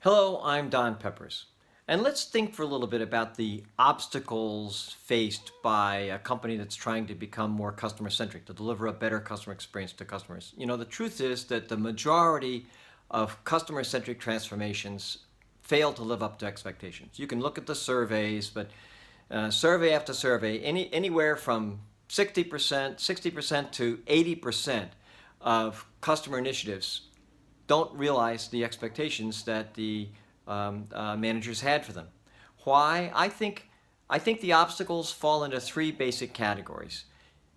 Hello, I'm Don Peppers. And let's think for a little bit about the obstacles faced by a company that's trying to become more customer centric, to deliver a better customer experience to customers. You know, the truth is that the majority of customer centric transformations fail to live up to expectations. You can look at the surveys, but survey after survey, anywhere from 60% to 80% of customer initiatives don't realize the expectations that the managers had for them. Why? I think the obstacles fall into three basic categories: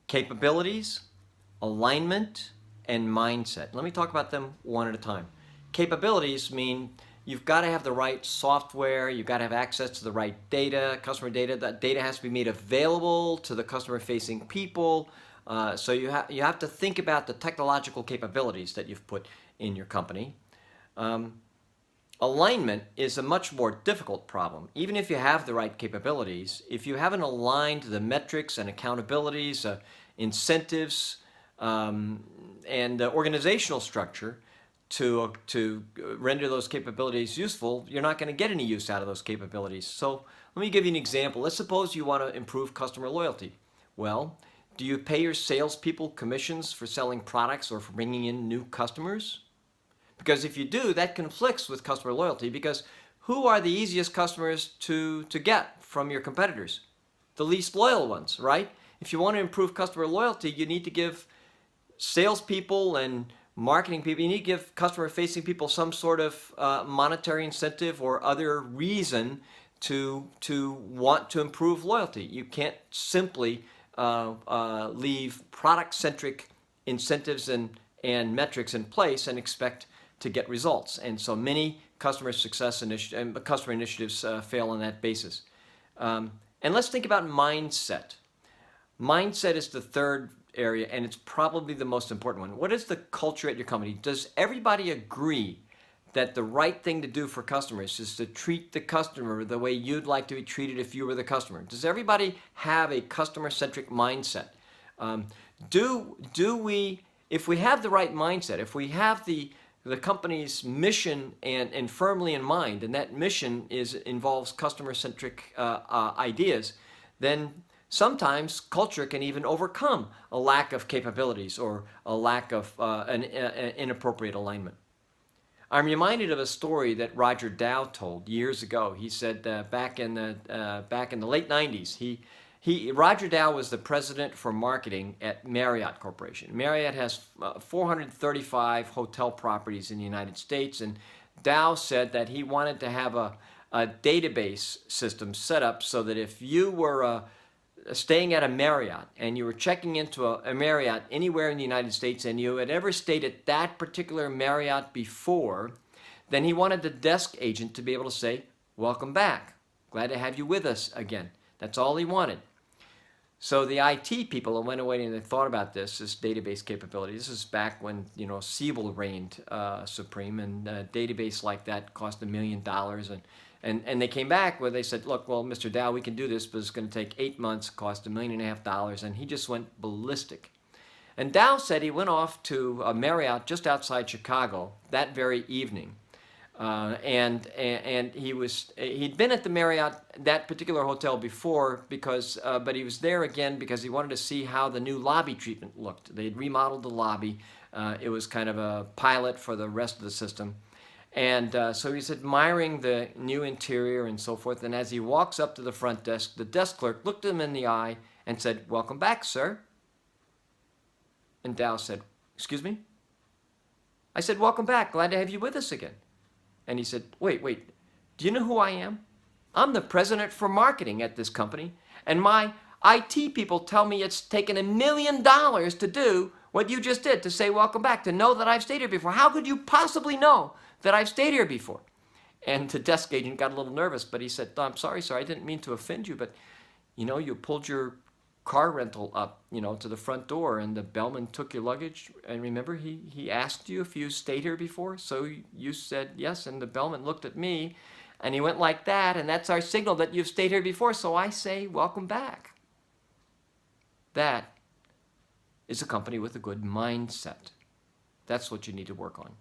capabilities, alignment, and mindset. Let me talk about them one at a time. Capabilities mean you've got to have the right software, you've got to have access to the right data, customer data. That data has to be made available to the customer-facing people. So you have to think about the technological capabilities that you've put in your company. Alignment is a much more difficult problem. Even if you have the right capabilities, if you haven't aligned the metrics and accountabilities, incentives, and organizational structure to render those capabilities useful, you're not going to get any use out of those capabilities. So let me give you an example. Let's suppose you want to improve customer loyalty. Well, do you pay your salespeople commissions for selling products or for bringing in new customers? Because if you do, that conflicts with customer loyalty, because who are the easiest customers to get from your competitors? The least loyal ones, right? If you want to improve customer loyalty, you need to give salespeople and marketing people, you need to give customer-facing people some sort of monetary incentive or other reason to want to improve loyalty. You can't simply leave product-centric incentives and metrics in place and expect to get results. And so many customer initiatives fail on that basis. And let's think about mindset. Mindset is the third area, and it's probably the most important one. What is the culture at your company? Does everybody agree that the right thing to do for customers is to treat the customer the way you'd like to be treated if you were the customer? Does everybody have a customer-centric mindset? If we have the right mindset, if we have the company's mission and firmly in mind, and that mission involves customer-centric ideas, then sometimes culture can even overcome a lack of capabilities or a lack of an inappropriate alignment. I'm reminded of a story that Roger Dow told years ago. He said back in the late 90s, Roger Dow was the president for marketing at Marriott Corporation. Marriott has 435 hotel properties in the United States, and Dow said that he wanted to have a database system set up so that if you were staying at a Marriott and you were checking into a Marriott anywhere in the United States and you had ever stayed at that particular Marriott before, then he wanted the desk agent to be able to say, "Welcome back. Glad to have you with us again." That's all he wanted. So the IT people went away and they thought about this database capability. This is back when Siebel reigned supreme, and a database like that cost $1 million. And they came back where they said, "Look, well, Mr. Dow, we can do this, but it's going to take 8 months, cost $1.5 million." And he just went ballistic. And Dow said he went off to a Marriott just outside Chicago that very evening. And he'd been at the Marriott, that particular hotel, before, but he was there again because he wanted to see how the new lobby treatment looked. They'd remodeled the lobby. It was kind of a pilot for the rest of the system. And so he's admiring the new interior and so forth. And as he walks up to the front desk, the desk clerk looked him in the eye and said, "Welcome back, sir." And Dow said, "Excuse me?" "I said, welcome back. Glad to have you with us again." And he said, wait, do you know who I am? I'm the president for marketing at this company, and my IT people tell me it's taken $1 million to do what you just did, to say welcome back, to know that I've stayed here before. How could you possibly know that I've stayed here before? And the desk agent got a little nervous, but he said, "I'm sorry, sir, I didn't mean to offend you, but you pulled your car rental up, to the front door, and the bellman took your luggage, and remember, he asked you if you stayed here before, so you said yes, and the bellman looked at me, and he went like that, and that's our signal that you've stayed here before, so I say welcome back." That is a company with a good mindset. That's what you need to work on.